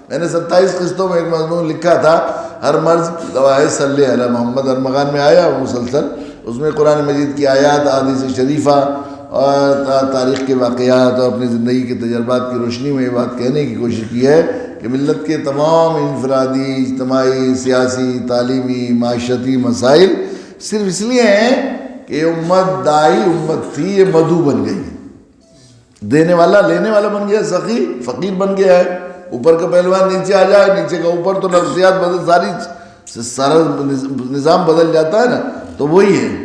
میں نے 27 قسطوں میں ایک مضمون لکھا تھا، ہر مرض کی دوا ہے صلی علی محمد، ہر مکان میں آیا مسلسل، اس میں قرآن مجید کی آیات، احادیث شریفہ اور تاریخ کے واقعات اور اپنی زندگی کے تجربات کی روشنی میں یہ بات کہنے کی کوشش کی ہے کہ ملت کے تمام انفرادی، اجتماعی، سیاسی، تعلیمی، معاشرتی مسائل صرف اس لیے ہیں کہ یہ امت دائی امت تھی، یہ مدعو بن گئی ہے، دینے والا لینے والا بن گیا، سخی فقیر بن گیا ہے، اوپر کا پہلوان نیچے آ جائے، نیچے کا اوپر، تو نفسیات بدل، سارا نظام بدل جاتا ہے نا، تو وہی ہے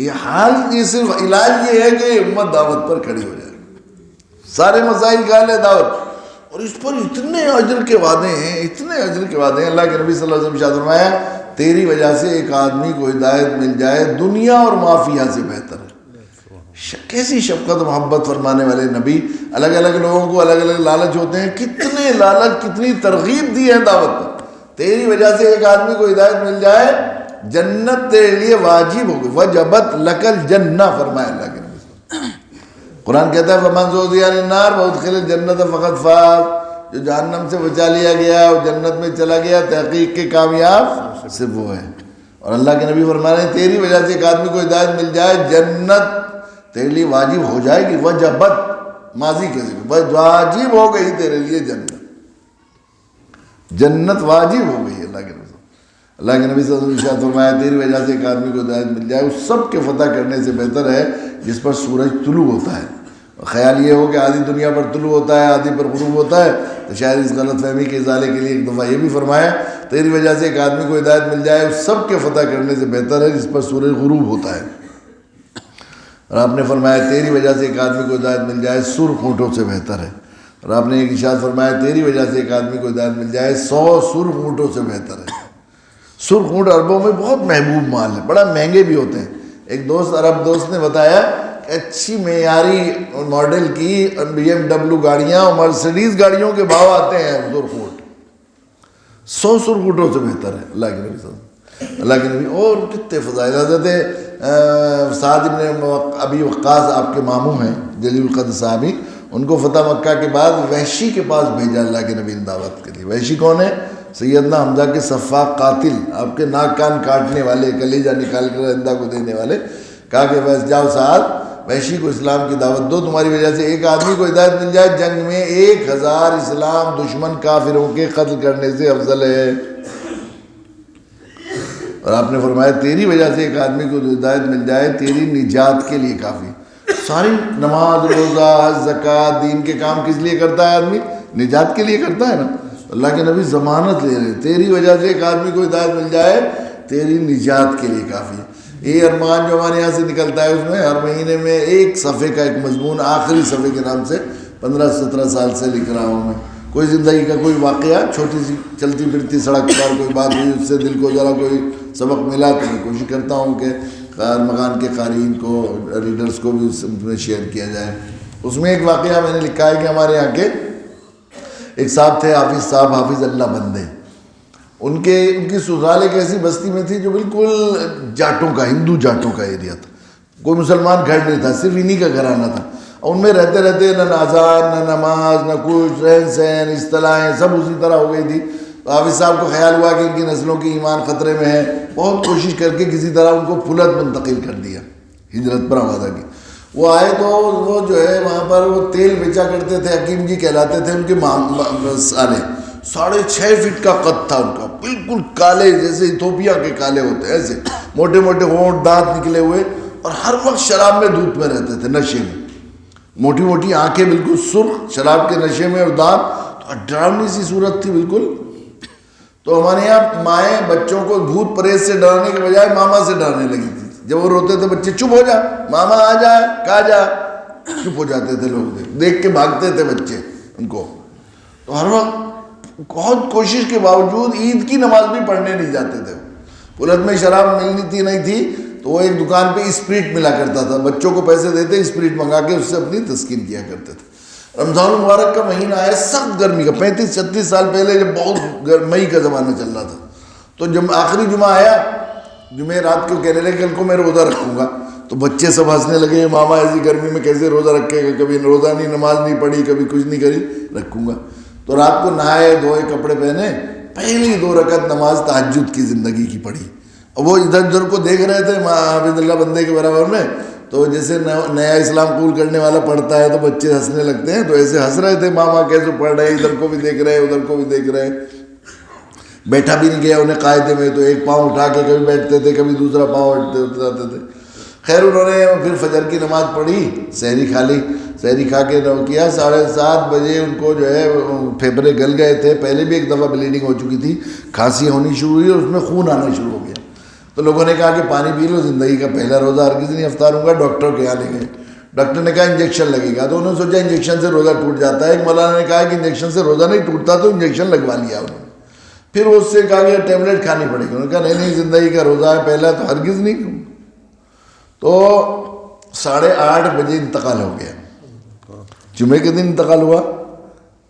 یہ حال۔ یہ صرف علاج یہ ہے کہ امت دعوت پر کھڑی ہو جائے، سارے مسائل کا حل ہے دعوت، اور اس پر اتنے اجر کے وعدے ہیں، اتنے اجر کے وعدے ہیں۔ اللہ کے نبی صلی اللہ علیہ وسلم ارشاد فرمایا تیری وجہ سے ایک آدمی کو ہدایت مل جائے دنیا اور معافیہ سے بہتر ہے۔ کیسی شفقت و محبت فرمانے والے نبی، الگ الگ لوگوں کو الگ الگ لالچ ہوتے ہیں، کتنے لالچ، کتنی ترغیب دی ہے دعوت پر۔ تیری وجہ سے ایک آدمی کو ہدایت مل جائے، جنت تیرے لیے واجب ہوگی، وجبت لکل جنہ فرمایا اللہ کے نبی۔ قرآن کہتا ہے فمن زحزح عن النار وادخل الجنۃ فقد فاز، جو جہنم سے بچا لیا گیا اور جنت میں چلا گیا، تحقیق کے کامیاب صرف وہ ہے۔ اور اللہ کے نبی فرما رہے ہیں تیری وجہ سے ایک آدمی کو ہدایت مل جائے، جنت تیرے لیے واجب ہو جائے گی، وجبت ماضی کے ذکر، واجب ہو گئی تیرے لیے جنت، جنت واجب ہو گئی۔ اللہ کے نبی اللہ کے نبی صلی اللہ علیہ وسلم نے فرمایا تیری وجہ سے ایک آدمی کو ہدایت مل جائے، اس سب کے فتح کرنے سے بہتر ہے جس پر سورج طلوع ہوتا ہے۔ خیال یہ ہو کہ آدھی دنیا پر طلوع ہوتا ہے، آدھی پر غروب ہوتا ہے، تو شاید اس غلط فہمی کے ازالے کے لیے ایک دفعہ یہ بھی فرمایا تیری وجہ سے ایک آدمی کو ہدایت مل جائے، اس سب کے فتح کرنے سے بہتر ہے جس پر سورج غروب ہوتا ہے۔ اور آپ نے فرمایا تیری وجہ سے ایک آدمی کو ہدایت مل جائے، سرخ اونٹوں سے بہتر ہے۔ اور آپ نے ایک ارشاد فرمایا تیری وجہ سے ایک آدمی کو ہدایت مل جائے، 100 سرخ اونٹوں سے بہتر ہے۔ سرخ اونٹ عربوں میں بہت محبوب مال ہے، بڑا مہنگے بھی ہوتے ہیں۔ ایک دوست عرب دوست نے بتایا کہ اچھی معیاری ماڈل کی BMW گاڑیاں اور مرسڈیز گاڑیوں کے بھاؤ آتے ہیں سرخ اونٹ، 100 سرخ اونٹوں سے بہتر ہے۔ اللہ کے نبی صلی اللہ کے نبی اور کتنے فضائل۔ حضرت سعد بن ابی وقاص آپ کے ماموں ہیں، جلیل القدر صحابی، ان کو فتح مکہ کے بعد وحشی کے پاس بھیجا اللہ کے نبی نے دعوت کے لیے۔ وحشی کون ہے؟ سیدنا حمزہ کے سفاک قاتل، آپ کے ناک کان کاٹنے والے، کلیجہ نکال کر زندہ کو دینے والے۔ کہا کہ بس جاؤ سعد، وحشی کو اسلام کی دعوت دو، تمہاری وجہ سے ایک آدمی کو ہدایت مل جائے، جنگ میں 1000 اسلام دشمن کافروں کے قتل کرنے سے افضل ہے۔ اور آپ نے فرمایا تیری وجہ سے ایک آدمی کو ہدایت مل جائے تیری نجات کے لیے کافی۔ ساری نماز، روزہ، حج، زکوٰۃ، دین کے کام کس لیے کرتا ہے آدمی؟ نجات کے لیے کرتا ہے نا۔ اللہ کے نبی ضمانت لے رہے تیری وجہ سے ایک آدمی کو ہدایت مل جائے تیری نجات کے لیے کافی ہے۔ یہ ارمان جو ہمارے یہاں سے نکلتا ہے، اس میں ہر مہینے میں ایک صفحے کا ایک مضمون آخری صفحے کے نام سے 15-17 سال سے لکھ رہا ہوں میں۔ کوئی زندگی کا کوئی واقعہ، چھوٹی سی چلتی پھرتی سڑک پر کوئی بات ہوئی، اس سے دل کو ذرا کوئی سبق ملا تو میں کوشش کرتا ہوں کہ مکان کے قارئین کو، ریڈرز کو بھی اس میں شیئر کیا جائے۔ اس میں ایک واقعہ میں نے لکھا ہے کہ ہمارے یہاں کے ایک صاحب تھے، حافظ صاحب، حافظ اللہ بندے، ان کی سسرال ایک ایسی بستی میں تھی جو بالکل جاٹوں کا، ہندو جاٹوں کا ایریا تھا، کوئی مسلمان گھر نہیں تھا، صرف انہی کا گھرانہ تھا۔ اور ان میں رہتے رہتے نہ اذان، نہ نماز، نہ کچھ، رہن سہن، اصطلاحیں سب اسی طرح ہو گئی تھی۔ تو حافظ صاحب کو خیال ہوا کہ ان کی نسلوں کی ایمان خطرے میں ہے، بہت کوشش کر کے کسی طرح ان کو پھلت منتقل کر دیا، ہجرت پر آمادہ کی۔ وہ آئے تو وہ جو ہے وہاں پر وہ تیل بیچا کرتے تھے، حکیم جی کہلاتے تھے ان کے سالے، 6.5 فٹ کا قد تھا ان کا، بالکل کالے جیسے ایتھوپیا کے کالے ہوتے ہیں، ایسے موٹے موٹے ہونٹ، دانت نکلے ہوئے، اور ہر وقت شراب میں دودھ میں رہتے تھے، نشے میں، موٹی موٹی آنکھیں بالکل سرخ، شراب کے نشے میں، اور دانت، تو ڈراؤنی سی صورت تھی بالکل۔ تو ہمارے یہاں مائیں بچوں کو بھوت پریت سے ڈرانے کے بجائے ماما سے ڈرانے لگی تھی۔ جب وہ روتے تھے بچے چپ ہو جا، ماما آ جا، کہا جا، چپ ہو جاتے تھے لوگ، دیکھ کے بھاگتے تھے بچے ان کو۔ تو ہر وقت بہت کوشش کے باوجود عید کی نماز بھی پڑھنے نہیں جاتے تھے۔ پلت میں شراب ملنی تھی نہیں تھی تو وہ ایک دکان پہ اسپرٹ ملا کرتا تھا، بچوں کو پیسے دیتے، اسپرٹ منگا کے اس سے اپنی تسکین کیا کرتے تھے۔ رمضان المبارک کا مہینہ آیا، سخت گرمی کا، 35-36 سال پہلے جب بہت مئی کا زمانہ چل رہا تھا، تو جب آخری جمعہ آیا، جمعہ رات کو کہنے لگے کل کو میں روزہ رکھوں گا، تو بچے سب ہنسنے لگے، ماما ایسی گرمی میں کیسے روزہ رکھے گا، کبھی روزہ نہیں، نماز نہیں پڑھی، کبھی کچھ نہیں کری، رکھوں گا۔ تو رات کو نہائے دھوئے کپڑے پہنے, پہلی 2 رکعت نماز تہجد کی زندگی کی پڑھی. اور وہ ادھر ادھر کو دیکھ رہے تھے حافظ اللہ بندے کے برابر میں, تو جیسے نیا اسلام قبول کرنے والا پڑھتا ہے تو بچے ہنسنے لگتے ہیں, تو ایسے ہنس رہے تھے ماما کیسے پڑھ رہے ہیں, ادھر کو بھی دیکھ رہے ادھر کو بھی دیکھ رہے. بیٹھا بھی نہیں گیا انہیں قاعدے میں, تو ایک پاؤں اٹھا کے کبھی بیٹھتے تھے کبھی دوسرا پاؤں اٹھاتے تھے. خیر انہوں نے پھر فجر کی نماز پڑھی, سحری کھا لی, سحری کھا کے کیا 7:30 بجے ان کو جو ہے پھیپھڑے گل گئے تھے. پہلے بھی ایک دفعہ بلیڈنگ ہو چکی تھی, کھانسی ہونی شروع ہوئی اور اس میں خون آنا شروع ہو گیا. تو لوگوں نے کہا کہ پانی پی لو, زندگی کا پہلا روزہ ہرگز نہیں افطار ہوں گا. ڈاکٹر کے یہاں لے گئے, ڈاکٹر نے کہا انجیکشن لگے گا. تو انہوں نے سوچا انجیکشن سے روزہ ٹوٹ جاتا ہے. ایک مولانا نے کہا کہ انجیکشن سے روزہ نہیں ٹوٹتا, تو انجیکشن لگوا لیا انہوں نے. پھر اس سے کہا کہ ٹیبلٹ کھانی پڑے گی. انہوں نے کہا نہیں زندگی کا روزہ ہے پہلا, تو ہرگز نہیں. تو 8:30 بجے انتقال ہو گیا. جمعے کے دن انتقال ہوا,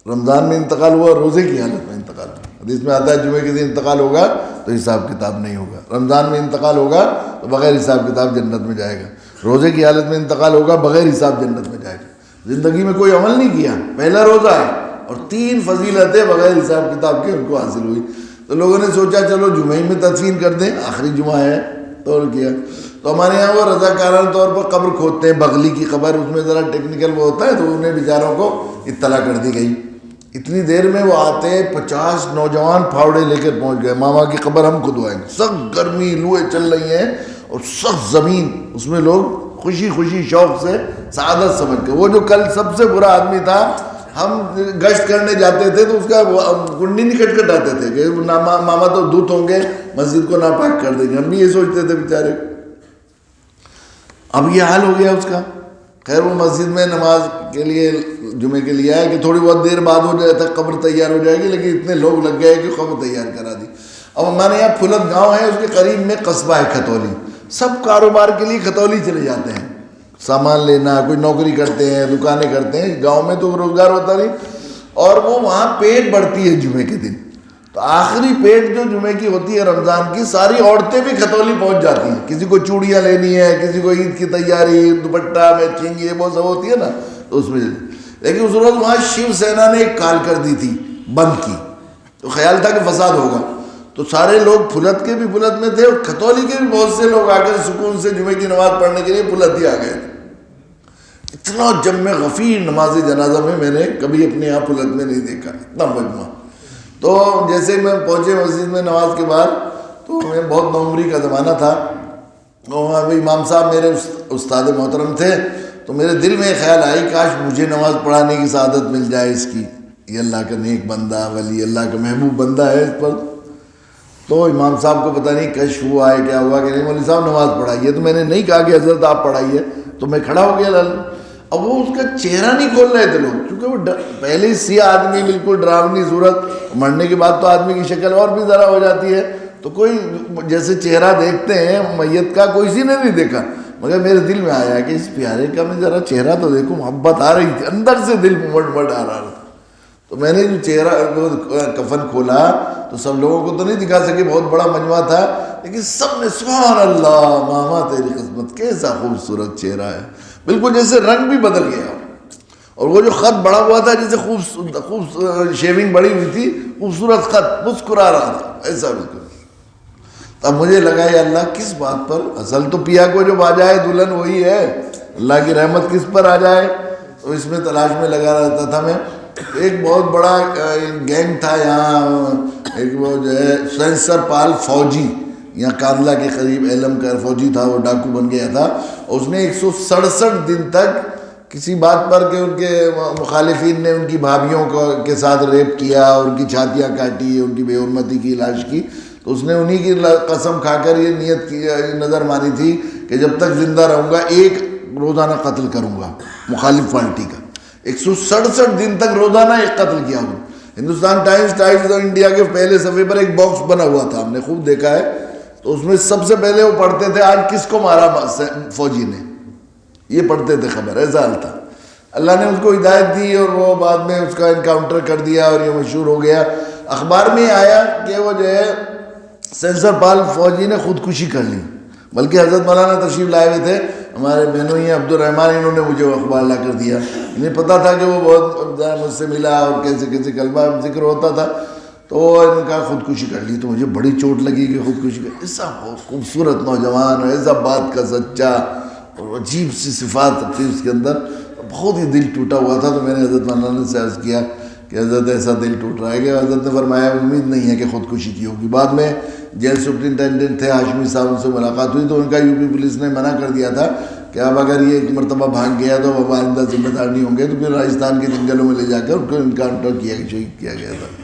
رمضان میں انتقال ہوا, روزے کی حالت میں انتقال ہوا. حدیث میں آتا ہے جمعے کے دن انتقال ہوگا تو حساب کتاب نہیں ہوگا, رمضان میں انتقال ہوگا تو بغیر حساب کتاب جنت میں جائے گا, روزے کی حالت میں انتقال ہوگا بغیر حساب جنت میں جائے گا. زندگی میں کوئی عمل نہیں کیا, پہلا روزہ ہے, اور 3 فضیلتیں بغیر حساب کتاب کے ان کو حاصل ہوئی. تو لوگوں نے سوچا چلو جمعے میں تدفین کر دیں, آخری جمعہ ہے تو کیا. تو ہمارے یہاں وہ رضاکارانہ طور پر قبر کھودتے ہیں, بغلی کی قبر, اس میں ذرا ٹیکنیکل وہ ہوتا ہے, تو انہیں بیچاروں کو اطلاع کر دی گئی. اتنی دیر میں وہ آتے 50 نوجوان پھاوڑے لے کر پہنچ گئے, ماما کی قبر ہم کھدوائیں گے. سخت گرمی لوئے چل رہی ہیں اور سخت زمین, اس میں لوگ خوشی خوشی شوق سے سعادت سمجھ کے. وہ جو کل سب سے برا آدمی تھا, ہم گشت کرنے جاتے تھے تو اس کا کنڈی نہیں کٹکھٹاتے تھے کہ ماما تو دودھ ہوں گے مسجد کو ناپاک کر دیں گے, ہم بھی یہ سوچتے تھے بیچارے. اب یہ حال ہو گیا اس کا. خیر وہ مسجد میں نماز کے لیے جمعے کے لیے آئے کہ تھوڑی بہت دیر بعد ہو جائے تک قبر تیار ہو جائے گی, لیکن اتنے لوگ لگ گئے کہ قبر تیار کرا دی. اب ہمارے یہاں پھلت گاؤں ہے, اس کے قریب میں قصبہ ہے کھتولی. سب کاروبار کے لیے کھتولی چلے جاتے ہیں, سامان لینا, کوئی نوکری کرتے ہیں, دکانیں کرتے ہیں. گاؤں میں تو روزگار ہوتا نہیں, اور وہ وہاں پیٹ بڑھتی ہے جمعے کے دن. تو آخری پیٹ جو جمعے کی ہوتی ہے رمضان کی, ساری عورتیں بھی کھتولی پہنچ جاتی ہیں. کسی کو چوڑیاں لینی ہے, کسی کو عید کی تیاری, دوپٹہ میچنگ, یہ وہ سب ہوتی ہے نا, تو اس میں. لیکن اس روز وہاں شیو سینا نے ایک کال کر دی تھی بند کی, تو خیال تھا کہ فساد ہوگا. تو سارے لوگ پھلت کے بھی پھلت میں تھے, اور کھتولی کے بھی بہت سے لوگ آ کر سکون سے جمعے کی نماز پڑھنے کے لیے پھلت ہی آ گئے تھے. اتنا جمع غفیر نماز جنازہ میں نے کبھی اپنے یہاں پھلت میں نہیں دیکھا, اتنا مجمع. تو جیسے میں پہنچے مسجد میں نماز کے بعد, تو میں بہت نوعمری کا زمانہ تھا, امام صاحب میرے استاد محترم تھے. تو میرے دل میں خیال آئی کاش مجھے نماز پڑھانے کی سعادت مل جائے اس کی, یہ اللہ کا نیک بندہ, ولی اللہ کا محبوب بندہ ہے اس پر. تو امام صاحب کو پتہ نہیں کشف ہوا ہے کیا ہوا کہ نہیں, مولوی صاحب نماز پڑھائیے. تو میں نے نہیں کہا کہ حضرت آپ پڑھائیے, تو میں کھڑا ہو گیا. اب وہ اس کا چہرہ نہیں کھول رہے تھے لوگ, کیونکہ وہ پہلے ہی سیاہ آدمی, بالکل ڈراؤنی صورت, مرنے کے بعد تو آدمی کی شکل اور بھی ذرا ہو جاتی ہے. تو کوئی جیسے چہرہ دیکھتے ہیں میت کا, کوئی سی نے نہیں دیکھا, مگر میرے دل میں آیا کہ اس پیارے کا میں ذرا چہرہ تو دیکھوں. محبت آ رہی تھی اندر سے, دل مٹ آ رہا تھا. تو میں نے جو چہرہ کفن کھولا تو سب لوگوں کو تو نہیں دکھا سکے, بہت بڑا مجمع تھا, لیکن سب نے سبحان اللہ ماما تیری قسمت, کیسا خوبصورت چہرہ ہے, بالکل جیسے رنگ بھی بدل گیا. اور وہ جو خط بڑا ہوا تھا جیسے خوب شیونگ بڑی ہوئی تھی, خوبصورت خط, مسکرا رہا تھا ایسا بالکل. تب مجھے لگا یا اللہ کس بات پر, اصل تو پیا کو جو آ جائے دلہن وہی ہے, اللہ کی رحمت کس پر آ جائے, تو اس میں تلاش میں لگا رہتا تھا میں. ایک بہت بڑا گینگ تھا یہاں, ایک وہ جو ہے سینسر پال فوجی, یہاں کاندلہ کے قریب علم کا فوجی تھا, وہ ڈاکو بن گیا تھا. اس نے 167 دن تک کسی بات پر کہ ان کے مخالفین نے ان کی بھابھیوں کے ساتھ ریپ کیا, ان کی چھاتیاں کاٹی, ان کی بے حرمتی کی, لاش کی. تو اس نے انہی کی قسم کھا کر یہ نیت کی, نظر مانی تھی کہ جب تک زندہ رہوں گا ایک روزانہ قتل کروں گا مخالف پارٹی کا. 167 دن تک روزانہ ایک قتل کیا انہوں. ہندوستان ٹائمز آف انڈیا کے پہلے صفحے پر ایک باکس بنا ہوا تھا, ہم نے خوب دیکھا ہے. تو اس میں سب سے پہلے وہ پڑھتے تھے آج کس کو مارا فوجی نے, یہ پڑھتے تھے خبر, ایسا حال تھا. اللہ نے اس کو ہدایت دی اور وہ بعد میں اس کا انکاؤنٹر کر دیا اور یہ مشہور ہو گیا. اخبار میں آیا کہ وہ جو ہے سینسر پال فوجی نے خودکشی کر لی. بلکہ حضرت مولانا تشریف لائے ہوئے تھے، ہمارے بہنوں ہی عبد الرحمان، انہوں نے مجھے اخبار لا کر دیا، انہیں پتہ تھا کہ وہ بہت مجھ سے ملا اور کیسے کیسے کلمہ ذکر ہوتا تھا، تو انہوں نے کہا خودکشی کر لی، تو مجھے بڑی چوٹ لگی کہ خودکشی کر، ایسا خوبصورت نوجوان اور ایسا بات کا سچا اور عجیب سی صفات تھی اس کے اندر، بہت ہی دل ٹوٹا ہوا تھا۔ تو میں نے حضرت مولانا سے عرض کیا کہ حضرت ایسا دل ٹوٹ رہا ہے، کہ حضرت نے فرمایا امید نہیں ہے کہ خودکشی کی ہوگی۔ بعد میں جیل سپرنٹینڈنٹ تھے ہاشمی صاحب، ان سے ملاقات ہوئی تو ان کا یو پی پولیس نے منع کر دیا تھا کہ اب اگر یہ ایک مرتبہ بھاگ گیا تو اب آئندہ ذمہ دار نہیں ہوں گے، تو پھر راجستھان کے جنگلوں میں لے جا کر ان کو انکاؤنٹر کیا، شہید کیا گیا تھا۔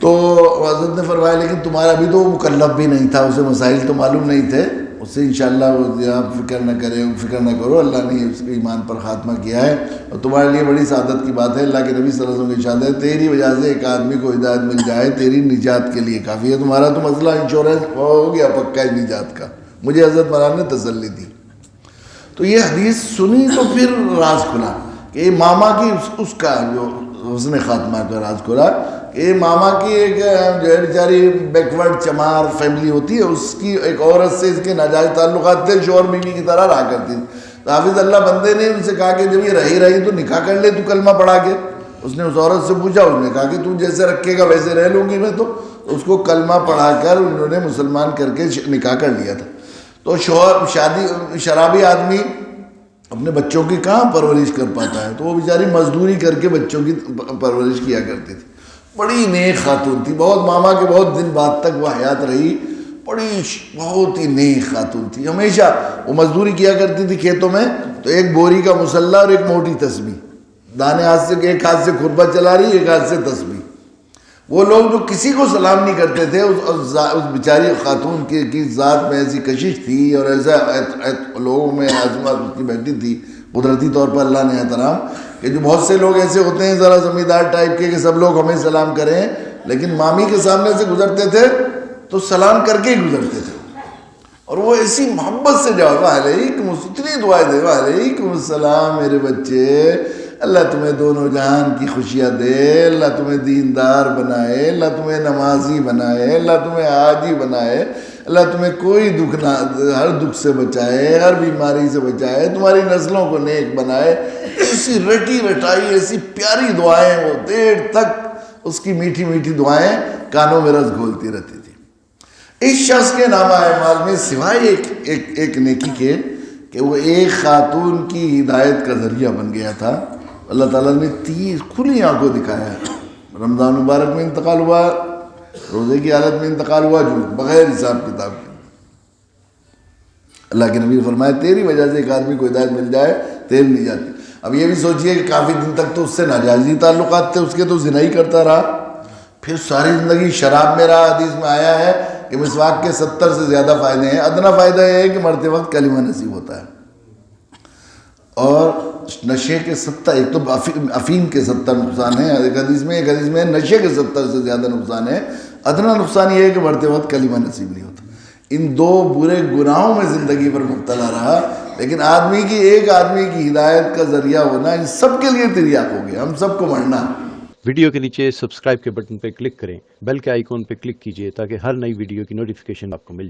تو حضرت نے فرمایا لیکن تمہارا بھی تو مکلف بھی نہیں تھا، اسے مسائل تو معلوم نہیں تھے، اس سے انشاءاللہ آپ فکر نہ کرو، اللہ نے اس کے ایمان پر خاتمہ کیا ہے، اور تمہارے لیے بڑی سعادت کی بات ہے۔ اللہ کے نبی صلی اللہ علیہ وسلم کی ارشاد ہے تیری وجہ سے ایک آدمی کو ہدایت مل جائے تیری نجات کے لیے کافی ہے، تمہارا تو مسئلہ انشورنس ہو گیا پکا ہے نجات کا۔ مجھے حضرت مولانا نے تسلی دی۔ تو یہ حدیث سنی تو پھر راز کھلا کہ ماما کی اس کا جو حسن خاتمہ کا راز کھلا کہ ماما کی ایک جو ہے بیچاری بیکورڈ چمار فیملی ہوتی ہے، اس کی ایک عورت سے اس کے ناجائز تعلقات تھے، شوہر بیوی کی طرح رہا کرتی تھی۔ تو حافظ اللہ بندے نے ان سے کہا کہ جب یہ رہی تو نکاح کر لے تو کلمہ پڑھا کے۔ اس نے اس عورت سے پوچھا، اس نے کہا کہ تو جیسے رکھے گا ویسے رہ لوں گی میں، تو اس کو کلمہ پڑھا کر انہوں نے مسلمان کر کے نکاح کر لیا تھا۔ تو شرابی آدمی اپنے بچوں کی کہاں پرورش کر پاتا ہے، تو وہ بیچاری مزدوری کر کے بچوں کی پرورش کیا کرتی تھی۔ بڑی نیک خاتون تھی، بہت ماما کے بہت دن بعد تک وہ حیات رہی، بہت ہی نیک خاتون تھی۔ ہمیشہ وہ مزدوری کیا کرتی تھی کھیتوں میں، تو ایک بوری کا مسلح اور ایک موٹی تسبیح، دانے ہاتھ سے، ایک ہاتھ سے کھربا چلا رہی، ایک ہاتھ سے تسبیح۔ وہ لوگ جو کسی کو سلام نہیں کرتے تھے، اس بیچاری خاتون کی ذات میں ایسی کشش تھی اور ایسا لوگوں میں عظمت اس کی بیٹھی تھی، قدرتی طور پر اللہ نے احترام، کہ جو بہت سے لوگ ایسے ہوتے ہیں ذرا زمیندار ٹائپ کے کہ سب لوگ ہمیں سلام کریں، لیکن مامی کے سامنے سے گزرتے تھے تو سلام کر کے ہی گزرتے تھے، اور وہ ایسی محبت سے جاؤ وعلیکم، اتنی دعائیں دے وعلیکم السلام میرے بچے، اللہ تمہیں دونوں جہان کی خوشیاں دے، اللہ تمہیں دیندار بنائے، اللہ تمہیں نمازی بنائے، اللہ تمہیں حاجی بنائے، اللہ تمہیں کوئی دکھ نہ، ہر دکھ سے بچائے، ہر بیماری سے بچائے، تمہاری نسلوں کو نیک بنائے۔ ایسی رٹی رٹائی ایسی پیاری دعائیں، وہ دیر تک اس کی میٹھی میٹھی دعائیں کانوں میں رس گھولتی رہتی تھی۔ اس شخص کے نامہ اعمال میں سوائے ایک نیکی کے کہ وہ ایک خاتون کی ہدایت کا ذریعہ بن گیا تھا، اللہ تعالیٰ نے 30 کھلی آنکھوں دکھایا ہے۔ رمضان مبارک میں انتقال ہوا، روزے کی حالت میں انتقال ہوا، جو بغیر حساب کتاب کے۔ اللہ کے نبی نے فرمایا تیری وجہ سے ایک آدمی کو ہدایت مل جائے تیری نجات۔ اب یہ بھی سوچئے کہ کافی دن تک تو اس سے ناجائزی تعلقات تھے، اس کے تو زنا ہی کرتا رہا، پھر ساری زندگی شراب میں رہا۔ حدیث میں آیا ہے کہ مسواک کے 70 سے زیادہ فائدے ہیں، ادنا فائدہ یہ ہے کہ مرتے وقت کلمہ نصیب ہوتا ہے، اور نشے کے 70، ایک تو افیم کے 70 نقصان ہیں ایک حدیث میں نشے کے 70 سے زیادہ نقصان ہے، ادنا نقصان یہ ہے کہ مرتے وقت کلمہ نصیب نہیں ہوتا۔ ان دو برے گناہوں میں زندگی پر مبتلا رہا، لیکن ایک آدمی کی ہدایت کا ذریعہ ہونا ان سب کے لیے تریاق ہو گیا، ہم سب کو مرنا۔ ویڈیو کے نیچے سبسکرائب کے بٹن پہ کلک کریں، بیل کے آئیکن پہ کلک کیجئے تاکہ ہر نئی ویڈیو کی نوٹیفیکیشن آپ کو مل جائے۔